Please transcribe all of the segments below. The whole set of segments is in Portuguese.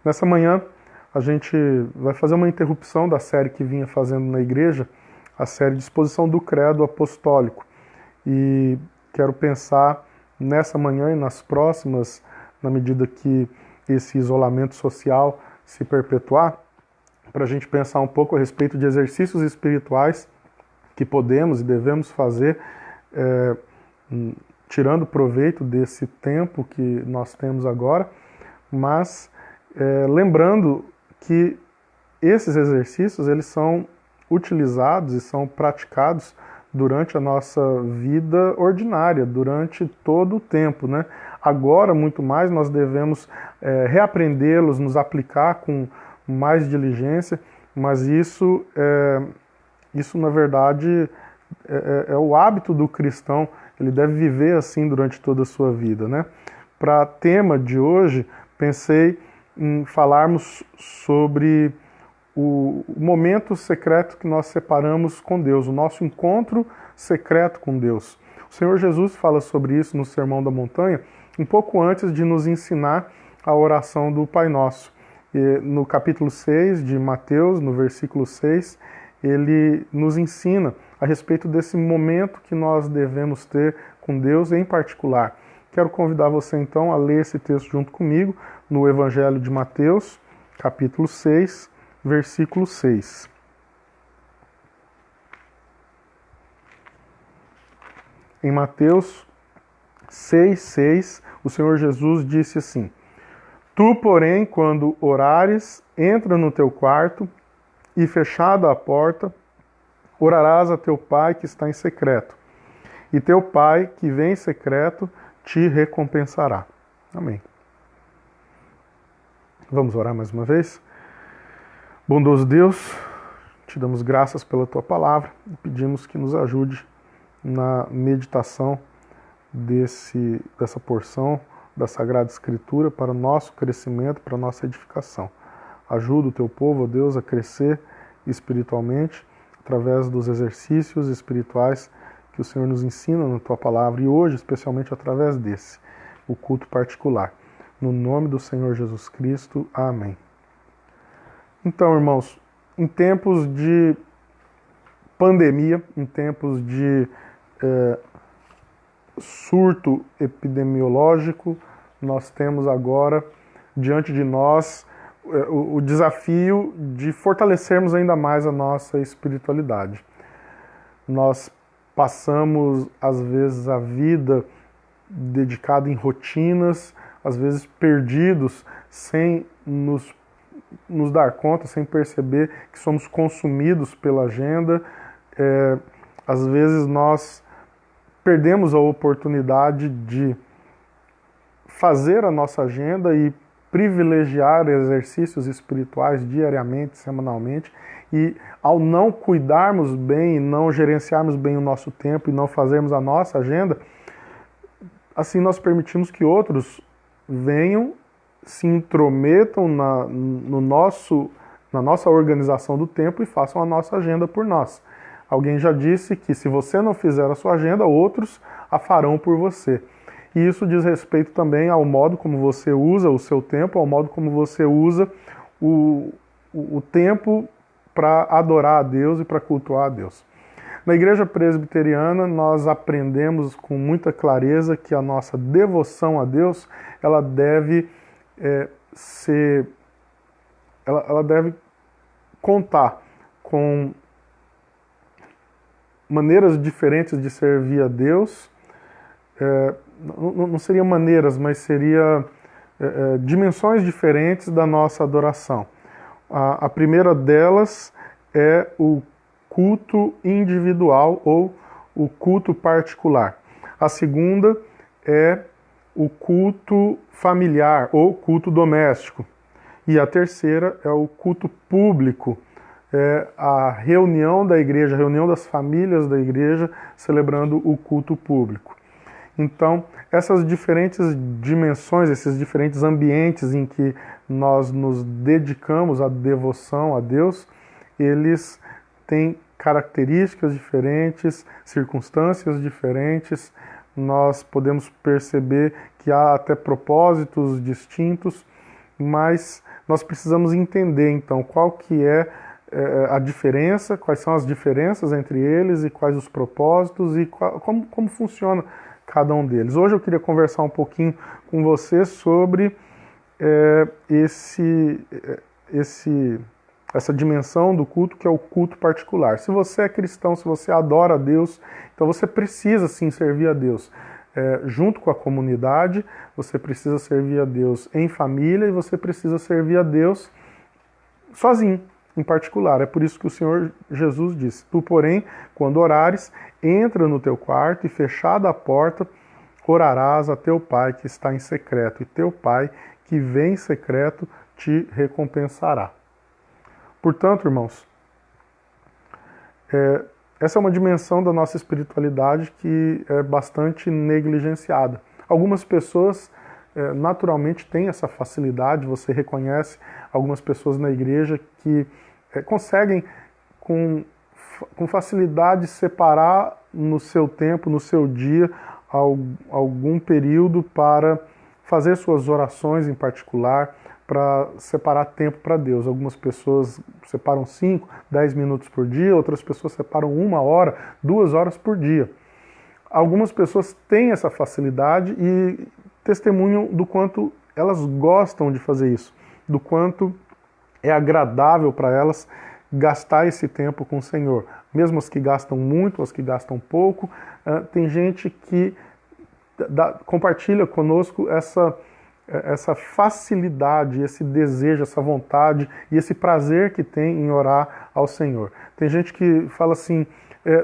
Nessa manhã, a gente vai fazer uma interrupção da série que vinha fazendo na igreja, a série de exposição do Credo Apostólico. E quero pensar nessa manhã e nas próximas, na medida que esse isolamento social se perpetuar, para a gente pensar um pouco a respeito de exercícios espirituais que podemos e devemos fazer, tirando proveito desse tempo que nós temos agora, mas lembrando que esses exercícios eles são utilizados e são praticados durante a nossa vida ordinária, durante todo o tempo, né? Agora, muito mais, nós devemos reaprendê-los, nos aplicar com mais diligência, mas isso, na verdade, é o hábito do cristão, ele deve viver assim durante toda a sua vida, né? Para tema de hoje, pensei em falarmos sobre o momento secreto que nós separamos com Deus, o nosso encontro secreto com Deus. O Senhor Jesus fala sobre isso no Sermão da Montanha, um pouco antes de nos ensinar a oração do Pai Nosso. E no capítulo 6 de Mateus, no versículo 6, ele nos ensina a respeito desse momento que nós devemos ter com Deus em particular. Quero convidar você então a ler esse texto junto comigo no Evangelho de Mateus, capítulo 6, versículo 6. Em Mateus 6:6, o Senhor Jesus disse assim: Tu, porém, quando orares, entra no teu quarto e, fechada a porta, orarás a teu Pai que está em secreto. E teu Pai que vem em secreto te recompensará. Amém. Vamos orar mais uma vez? Bondoso Deus, te damos graças pela tua palavra e pedimos que nos ajude na meditação dessa porção da Sagrada Escritura para o nosso crescimento, para a nossa edificação. Ajuda o teu povo, ó Deus, a crescer espiritualmente através dos exercícios espirituais que o Senhor nos ensina na tua palavra e hoje, especialmente através desse, o culto particular. No nome do Senhor Jesus Cristo, amém. Então, irmãos, em tempos de pandemia, em tempos de surto epidemiológico, nós temos agora diante de nós o desafio de fortalecermos ainda mais a nossa espiritualidade. Nós passamos, às vezes, a vida dedicada em rotinas, às vezes perdidos, sem nos dar conta, sem perceber que somos consumidos pela agenda. Às vezes nós perdemos a oportunidade de fazer a nossa agenda e privilegiar exercícios espirituais diariamente, semanalmente, e ao não cuidarmos bem, não gerenciarmos bem o nosso tempo e não fazermos a nossa agenda, assim nós permitimos que outros venham, se intrometam na nossa organização do tempo e façam a nossa agenda por nós. Alguém já disse que se você não fizer a sua agenda, outros a farão por você. E isso diz respeito também ao modo como você usa o seu tempo, ao modo como você usa o tempo para adorar a Deus e para cultuar a Deus. Na Igreja Presbiteriana, nós aprendemos com muita clareza que a nossa devoção a Deus, ela deve ela deve contar com maneiras diferentes de servir a Deus. Não seriam maneiras, mas seria dimensões diferentes da nossa adoração. A primeira delas é o culto individual ou o culto particular. A segunda é o culto familiar ou culto doméstico. E a terceira é o culto público, a reunião da igreja, a reunião das famílias da igreja celebrando o culto público. Então, essas diferentes dimensões, esses diferentes ambientes em que nós nos dedicamos à devoção a Deus, eles têm características diferentes, circunstâncias diferentes. Nós podemos perceber que há até propósitos distintos, mas nós precisamos entender, então, qual que é a diferença, quais são as diferenças entre eles e quais os propósitos e como funciona cada um deles. Hoje eu queria conversar um pouquinho com você sobre essa dimensão do culto, que é o culto particular. Se você é cristão, se você adora a Deus, então você precisa sim servir a Deus junto com a comunidade, você precisa servir a Deus em família e você precisa servir a Deus sozinho, em particular. É por isso que o Senhor Jesus disse: tu, porém, quando orares, entra no teu quarto e, fechada a porta, orarás a teu Pai que está em secreto, e teu Pai que vem em secreto te recompensará. Portanto, irmãos, essa é uma dimensão da nossa espiritualidade que é bastante negligenciada. Algumas pessoas naturalmente têm essa facilidade, você reconhece algumas pessoas na igreja que conseguem com facilidade separar no seu tempo, no seu dia, algum período para fazer suas orações em particular, para separar tempo para Deus. Algumas pessoas separam 5, 10 minutos por dia, outras pessoas separam 1 hora, 2 horas por dia. Algumas pessoas têm essa facilidade e testemunham do quanto elas gostam de fazer isso, do quanto é agradável para elas gastar esse tempo com o Senhor. Mesmo as que gastam muito, as que gastam pouco, tem gente que compartilha conosco essa facilidade, esse desejo, essa vontade e esse prazer que tem em orar ao Senhor. Tem gente que fala assim: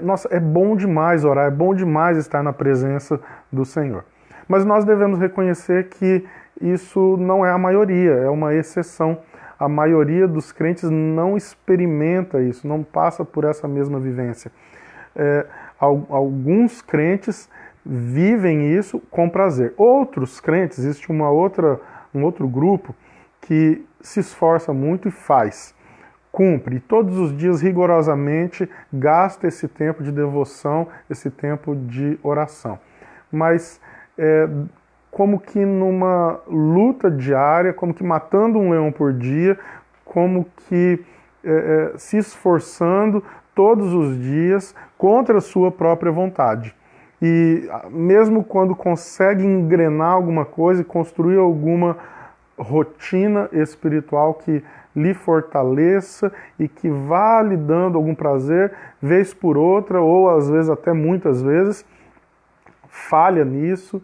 nossa, é bom demais orar, é bom demais estar na presença do Senhor. Mas nós devemos reconhecer que isso não é a maioria, é uma exceção. A maioria dos crentes não experimenta isso, não passa por essa mesma vivência. Alguns crentes vivem isso com prazer. Outros crentes, existe um outro grupo que se esforça muito e faz, cumpre, todos os dias rigorosamente gasta esse tempo de devoção, esse tempo de oração. Mas como que numa luta diária, como que matando um leão por dia, como que se esforçando todos os dias contra a sua própria vontade. E mesmo quando consegue engrenar alguma coisa e construir alguma rotina espiritual que lhe fortaleça e que vá lhe dando algum prazer, vez por outra, ou às vezes até muitas vezes, falha nisso,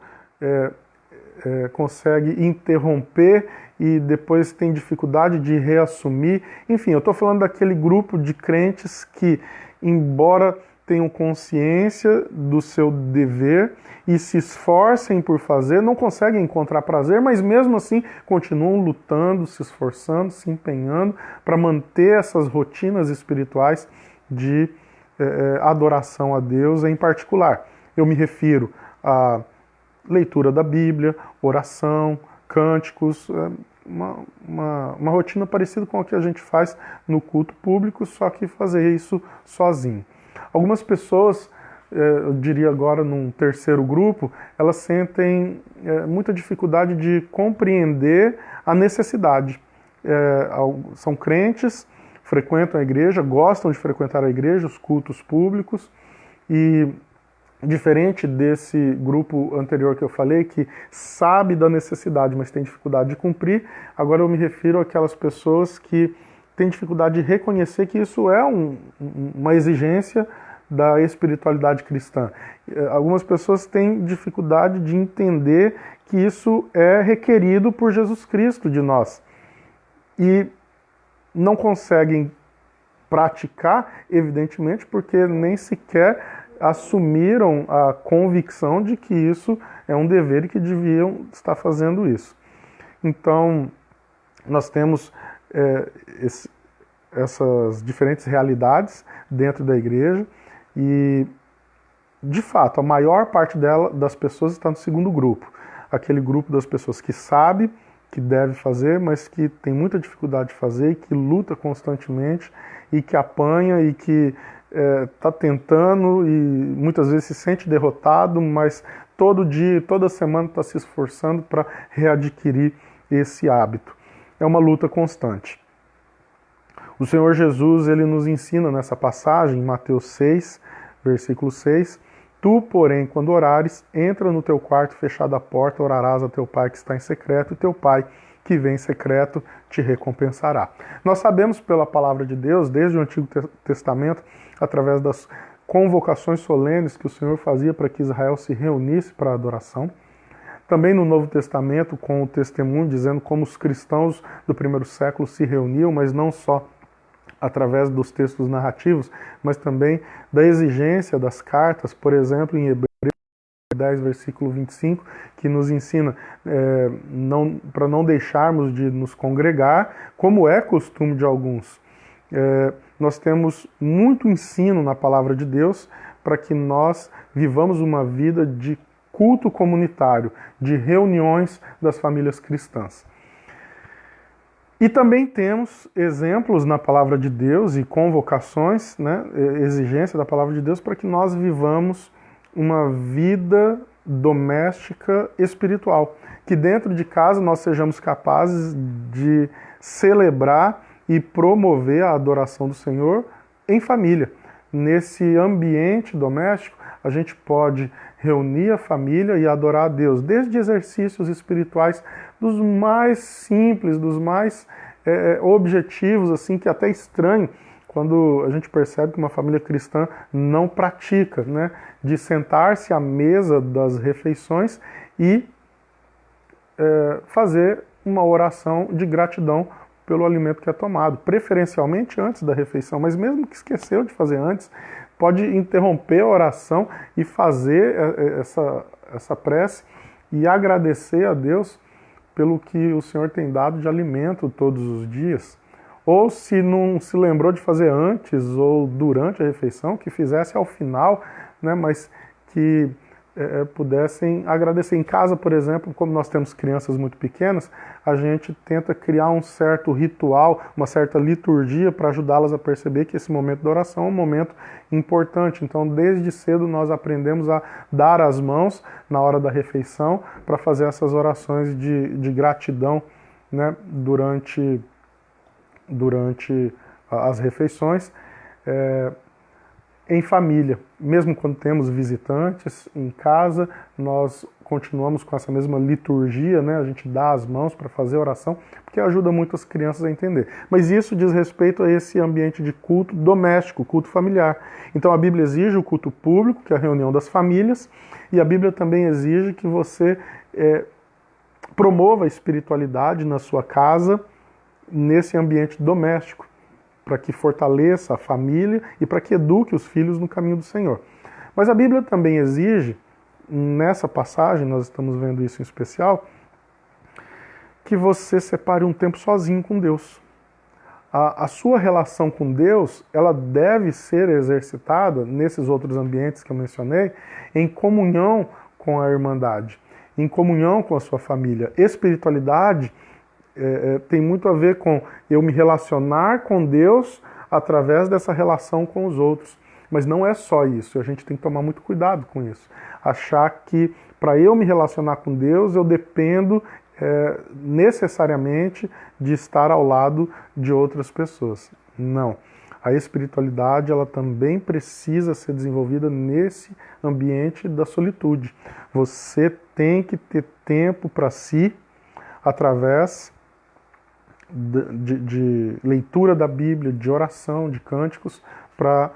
consegue interromper e depois tem dificuldade de reassumir. Enfim, eu estou falando daquele grupo de crentes que, embora tenham consciência do seu dever e se esforcem por fazer, não conseguem encontrar prazer, mas mesmo assim continuam lutando, se esforçando, se empenhando para manter essas rotinas espirituais de adoração a Deus em particular. Eu me refiro à leitura da Bíblia, oração, cânticos, uma rotina parecida com a que a gente faz no culto público, só que fazer isso sozinho. Algumas pessoas, eu diria agora num terceiro grupo, elas sentem muita dificuldade de compreender a necessidade. São crentes, frequentam a igreja, gostam de frequentar a igreja, os cultos públicos, e diferente desse grupo anterior que eu falei, que sabe da necessidade, mas tem dificuldade de cumprir, agora eu me refiro àquelas pessoas que têm dificuldade de reconhecer que isso é uma exigência da espiritualidade cristã. Algumas pessoas têm dificuldade de entender que isso é requerido por Jesus Cristo de nós. E não conseguem praticar, evidentemente, porque nem sequer assumiram a convicção de que isso é um dever e que deviam estar fazendo isso. Então, nós temos essas diferentes realidades dentro da igreja e, de fato, a maior parte das pessoas está no segundo grupo. Aquele grupo das pessoas que sabe que deve fazer, mas que tem muita dificuldade de fazer e que luta constantemente e que apanha e que está tentando e muitas vezes se sente derrotado, mas todo dia, toda semana está se esforçando para readquirir esse hábito. é uma luta constante. O Senhor Jesus, ele nos ensina nessa passagem, em Mateus 6, versículo 6, tu, porém, quando orares, entra no teu quarto, fechada a porta, orarás a teu pai que está em secreto, e teu pai que vem em secreto te recompensará. Nós sabemos pela palavra de Deus, desde o Antigo Testamento, através das convocações solenes que o Senhor fazia para que Israel se reunisse para a adoração. Também no Novo Testamento, com o testemunho dizendo como os cristãos do primeiro século se reuniam, mas não só através dos textos narrativos, mas também da exigência das cartas, por exemplo, em Hebreus 10, versículo 25, que nos ensina para não deixarmos de nos congregar, como é costume de alguns. Nós temos muito ensino na palavra de Deus para que nós vivamos uma vida de culto comunitário, de reuniões das famílias cristãs. E também temos exemplos na palavra de Deus e convocações, né, exigência da palavra de Deus para que nós vivamos uma vida doméstica espiritual. Que dentro de casa nós sejamos capazes de celebrar e promover a adoração do Senhor em família. Nesse ambiente doméstico, a gente pode reunir a família e adorar a Deus, desde exercícios espirituais dos mais simples, dos mais objetivos, assim, que até estranho quando a gente percebe que uma família cristã não pratica, né, de sentar-se à mesa das refeições e fazer uma oração de gratidão pelo alimento que é tomado, preferencialmente antes da refeição, mas mesmo que esqueceu de fazer antes, pode interromper a oração e fazer essa prece e agradecer a Deus pelo que o Senhor tem dado de alimento todos os dias. Ou se não se lembrou de fazer antes ou durante a refeição, que fizesse ao final, né, mas que pudessem agradecer. Em casa, por exemplo, como nós temos crianças muito pequenas, a gente tenta criar um certo ritual, uma certa liturgia para ajudá-las a perceber que esse momento da oração é um momento importante. Então, desde cedo nós aprendemos a dar as mãos na hora da refeição para fazer essas orações de gratidão, né, durante as refeições, em família. Mesmo quando temos visitantes em casa, nós continuamos com essa mesma liturgia, né? A gente dá as mãos para fazer oração, porque ajuda muito as crianças a entender. Mas isso diz respeito a esse ambiente de culto doméstico, culto familiar. Então a Bíblia exige o culto público, que é a reunião das famílias, e a Bíblia também exige que você promova a espiritualidade na sua casa, nesse ambiente doméstico, para que fortaleça a família e para que eduque os filhos no caminho do Senhor. Mas a Bíblia também exige, nessa passagem, nós estamos vendo isso em especial, que você separe um tempo sozinho com Deus. A sua relação com Deus, ela deve ser exercitada nesses outros ambientes que eu mencionei, em comunhão com a irmandade, em comunhão com a sua família. Espiritualidade tem muito a ver com eu me relacionar com Deus através dessa relação com os outros. Mas não é só isso, a gente tem que tomar muito cuidado com isso. Achar que para eu me relacionar com Deus, eu dependo necessariamente de estar ao lado de outras pessoas. Não. A espiritualidade, ela também precisa ser desenvolvida nesse ambiente da solitude. Você tem que ter tempo para si, através de leitura da Bíblia, de oração, de cânticos, para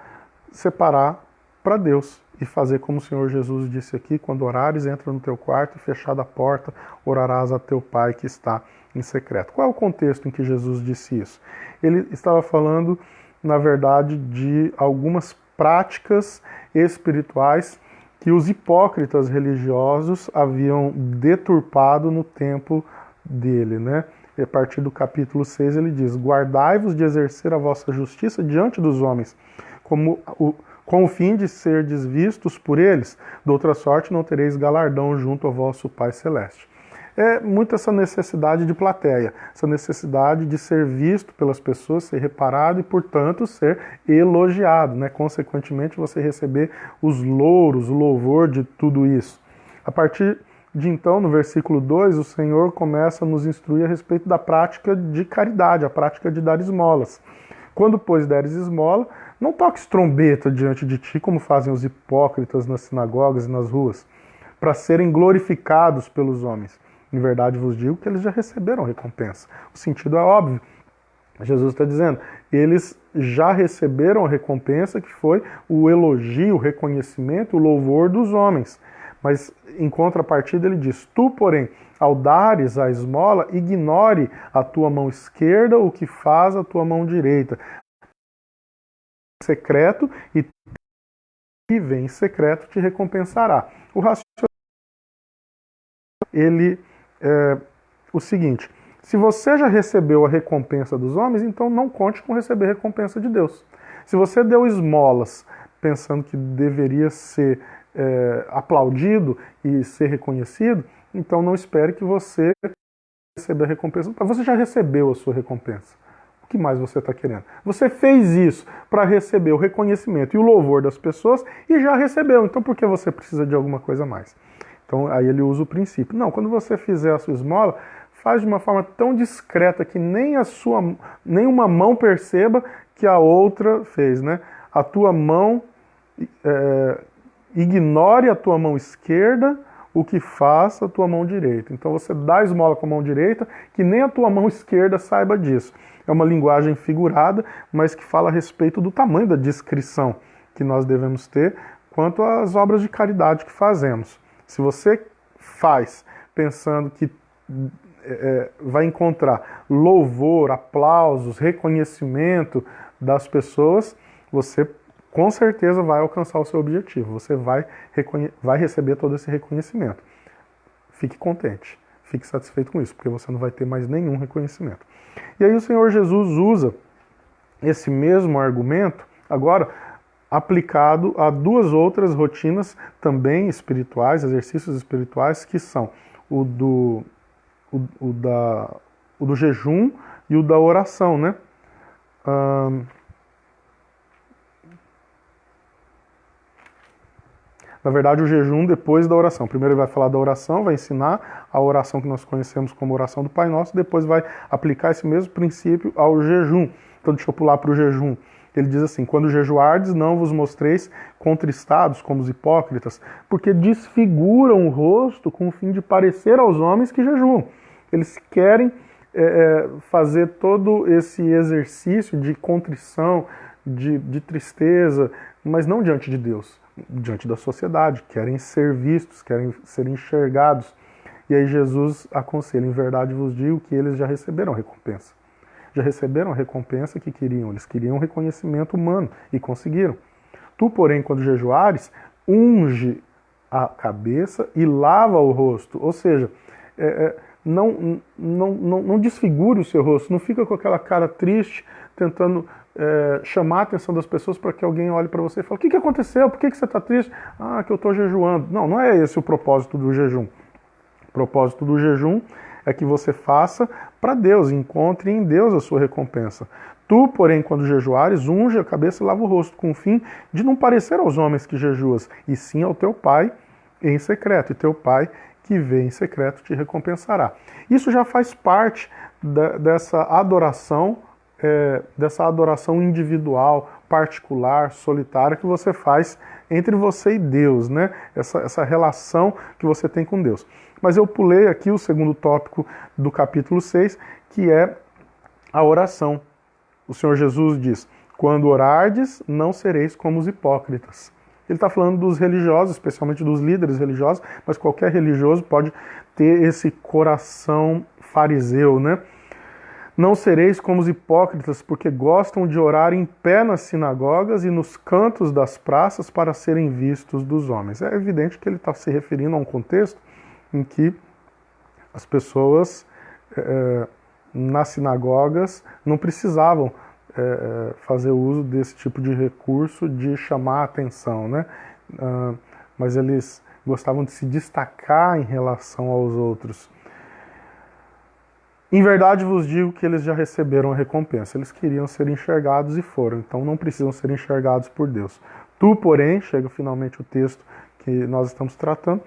separar para Deus e fazer como o Senhor Jesus disse aqui: quando orares, entra no teu quarto e fechada a porta, orarás a teu Pai que está em secreto. Qual é o contexto em que Jesus disse isso? Ele estava falando, na verdade, de algumas práticas espirituais que os hipócritas religiosos haviam deturpado no tempo dele, né? E a partir do capítulo 6 ele diz: guardai-vos de exercer a vossa justiça diante dos homens, com o fim de serdes vistos por eles, de outra sorte não tereis galardão junto ao vosso Pai Celeste. É muito essa necessidade de plateia, essa necessidade de ser visto pelas pessoas, ser reparado e, portanto, ser elogiado, né? Consequentemente, você receber os louros, o louvor de tudo isso. A partir de então, no versículo 2, o Senhor começa a nos instruir a respeito da prática de caridade, a prática de dar esmolas. Quando, pois, deres esmola, não toques trombeta diante de ti, como fazem os hipócritas nas sinagogas e nas ruas, para serem glorificados pelos homens. Em verdade vos digo que eles já receberam recompensa. O sentido é óbvio. Jesus está dizendo, eles já receberam a recompensa, que foi o elogio, o reconhecimento, o louvor dos homens. Mas, em contrapartida, ele diz, tu, porém, ao dares a esmola, ignore a tua mão esquerda o que faz a tua mão direita. Secreto, e que vem em secreto te recompensará. O raciocínio ele é o seguinte, se você já recebeu a recompensa dos homens, então não conte com receber a recompensa de Deus. Se você deu esmolas pensando que deveria ser aplaudido e ser reconhecido, então não espere que você receba a recompensa. Você já recebeu a sua recompensa. O que mais você está querendo? Você fez isso para receber o reconhecimento e o louvor das pessoas e já recebeu. Então por que você precisa de alguma coisa a mais? Então aí ele usa o princípio. Não, quando você fizer a sua esmola, faz de uma forma tão discreta que nem uma mão perceba que a outra fez, né? A tua mão, ignore a tua mão esquerda o que faz a tua mão direita. Então você dá a esmola com a mão direita, que nem a tua mão esquerda saiba disso. É uma linguagem figurada, mas que fala a respeito do tamanho da discrição que nós devemos ter quanto às obras de caridade que fazemos. Se você faz pensando que vai encontrar louvor, aplausos, reconhecimento das pessoas, você com certeza vai alcançar o seu objetivo. Você vai receber todo esse reconhecimento. Fique contente, fique satisfeito com isso, porque você não vai ter mais nenhum reconhecimento. E aí o Senhor Jesus usa esse mesmo argumento, agora aplicado a duas outras rotinas também espirituais, exercícios espirituais, que são o do jejum e o da oração, né? Na verdade, o jejum depois da oração. Primeiro ele vai falar da oração, vai ensinar a oração que nós conhecemos como oração do Pai Nosso, depois vai aplicar esse mesmo princípio ao jejum. Então deixa eu pular para o jejum. Ele diz assim, quando jejuardes, não vos mostreis contristados como os hipócritas, porque desfiguram o rosto com o fim de parecer aos homens que jejuam. Eles querem fazer todo esse exercício de contrição, de tristeza, mas não diante de Deus, diante da sociedade. Querem ser vistos, querem ser enxergados. E aí Jesus aconselha, em verdade vos digo que eles já receberam a recompensa. Já receberam a recompensa que queriam. Eles queriam um reconhecimento humano e conseguiram. Tu, porém, quando jejuares, unge a cabeça e lava o rosto. Ou seja, não desfigure o seu rosto, não fica com aquela cara triste, tentando chamar a atenção das pessoas para que alguém olhe para você e fale, o que aconteceu? Por que você está triste? Ah, que eu estou jejuando. Não, não é esse o propósito do jejum. O propósito do jejum é que você faça para Deus, encontre em Deus a sua recompensa. Tu, porém, quando jejuares, unge a cabeça e lava o rosto, com o fim de não parecer aos homens que jejuas, e sim ao teu Pai em secreto, e teu Pai que vê em secreto te recompensará. Isso já faz parte dessa adoração individual, particular, solitária, que você faz entre você e Deus, né? Essa relação que você tem com Deus. Mas eu pulei aqui o segundo tópico do capítulo 6, que é a oração. O Senhor Jesus diz, quando orardes, não sereis como os hipócritas. Ele está falando dos religiosos, especialmente dos líderes religiosos, mas qualquer religioso pode ter esse coração fariseu, né? Não sereis como os hipócritas, porque gostam de orar em pé nas sinagogas e nos cantos das praças para serem vistos dos homens. É evidente que ele está se referindo a um contexto em que as pessoas nas sinagogas não precisavam fazer uso desse tipo de recurso de chamar a atenção, né? Mas eles gostavam de se destacar em relação aos outros. Em verdade vos digo que eles já receberam a recompensa. Eles queriam ser enxergados e foram, então não precisam ser enxergados por Deus. Tu, porém, chega finalmente o texto que nós estamos tratando,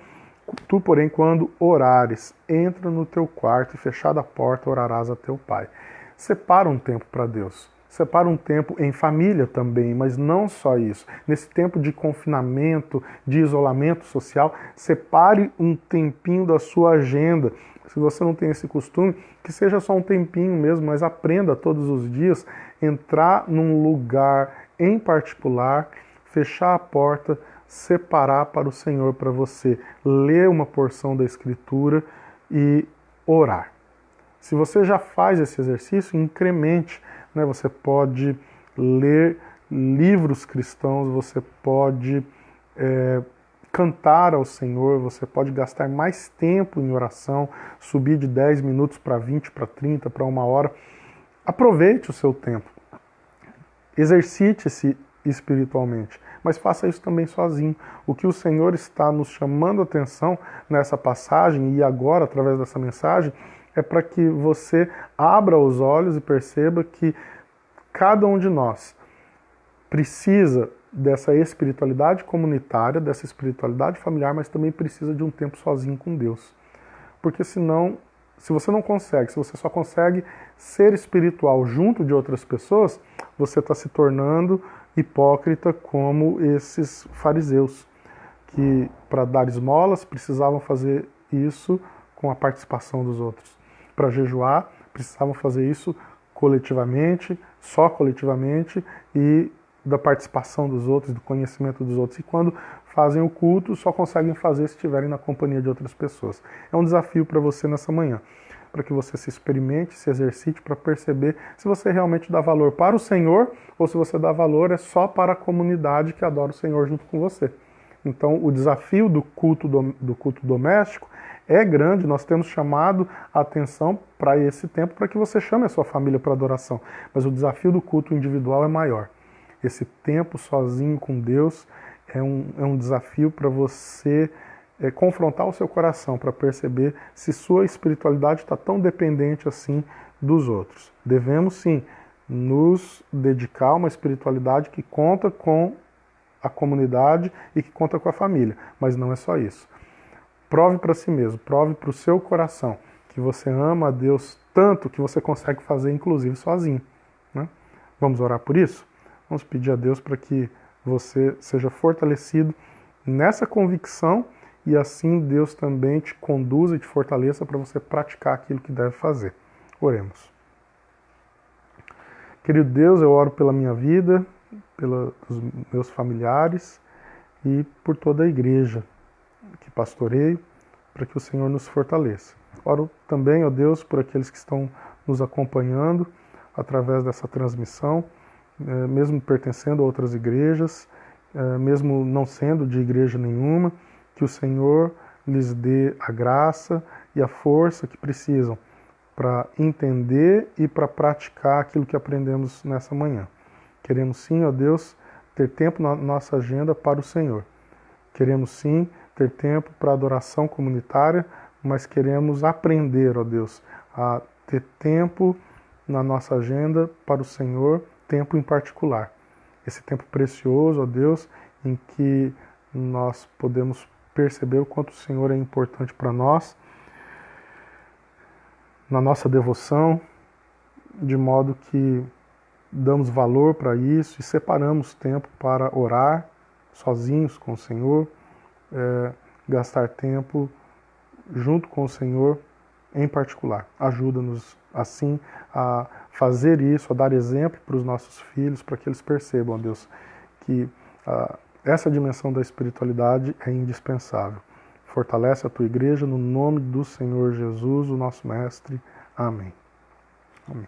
Tu, porém, quando orares, entra no teu quarto e fechada a porta, orarás a teu pai. Separa um tempo para Deus. Separa um tempo em família também, mas não só isso. Nesse tempo de confinamento, de isolamento social, separe um tempinho da sua agenda. Se você não tem esse costume, que seja só um tempinho mesmo, mas aprenda todos os dias entrar num lugar em particular, fechar a porta, separar para o Senhor, para você ler uma porção da Escritura e orar. Se você já faz esse exercício, incremente, né? Você pode ler livros cristãos, você pode cantar ao Senhor, você pode gastar mais tempo em oração, subir de 10 minutos para 20, para 30, para 1 hora. Aproveite o seu tempo, exercite-se espiritualmente, mas faça isso também sozinho. O que o Senhor está nos chamando a atenção nessa passagem e agora, através dessa mensagem, é para que você abra os olhos e perceba que cada um de nós precisa dessa espiritualidade comunitária, dessa espiritualidade familiar, mas também precisa de um tempo sozinho com Deus. Porque senão, se você não consegue, se você só consegue ser espiritual junto de outras pessoas, você está se tornando hipócrita como esses fariseus, que para dar esmolas precisavam fazer isso com a participação dos outros. Para jejuar, precisavam fazer isso coletivamente, só coletivamente, e da participação dos outros, do conhecimento dos outros. E quando fazem o culto, só conseguem fazer se estiverem na companhia de outras pessoas. É um desafio para você nessa manhã, para que você se experimente, se exercite para perceber se você realmente dá valor para o Senhor ou se você dá valor só para a comunidade que adora o Senhor junto com você. Então, o desafio do culto doméstico é grande. Nós temos chamado a atenção para esse tempo para que você chame a sua família para adoração. Mas o desafio do culto individual é maior. Esse tempo sozinho com Deus é um desafio para você confrontar o seu coração, para perceber se sua espiritualidade está tão dependente assim dos outros. Devemos sim nos dedicar a uma espiritualidade que conta com a comunidade e que conta com a família, mas não é só isso. Prove para si mesmo, prove para o seu coração que você ama a Deus tanto que você consegue fazer inclusive sozinho, né? Vamos orar por isso? Vamos pedir a Deus para que você seja fortalecido nessa convicção e assim Deus também te conduza e te fortaleça para você praticar aquilo que deve fazer. Oremos. Querido Deus, eu oro pela minha vida, pelos meus familiares e por toda a igreja que pastoreio, para que o Senhor nos fortaleça. Oro também, ó Deus, por aqueles que estão nos acompanhando através dessa transmissão, mesmo pertencendo a outras igrejas, mesmo não sendo de igreja nenhuma, que o Senhor lhes dê a graça e a força que precisam para entender e para praticar aquilo que aprendemos nessa manhã. Queremos sim, ó Deus, ter tempo na nossa agenda para o Senhor. Queremos sim ter tempo para adoração comunitária, mas queremos aprender, ó Deus, a ter tempo na nossa agenda para o Senhor, tempo em particular. Esse tempo precioso, ó Deus, em que nós podemos perceber o quanto o Senhor é importante para nós, na nossa devoção, de modo que damos valor para isso e separamos tempo para orar sozinhos com o Senhor, gastar tempo junto com o Senhor em particular. Ajuda-nos assim a fazer isso, a dar exemplo para os nossos filhos, para que eles percebam, ó Deus, que essa dimensão da espiritualidade é indispensável. Fortalece a tua igreja no nome do Senhor Jesus, o nosso Mestre. Amém. Amém.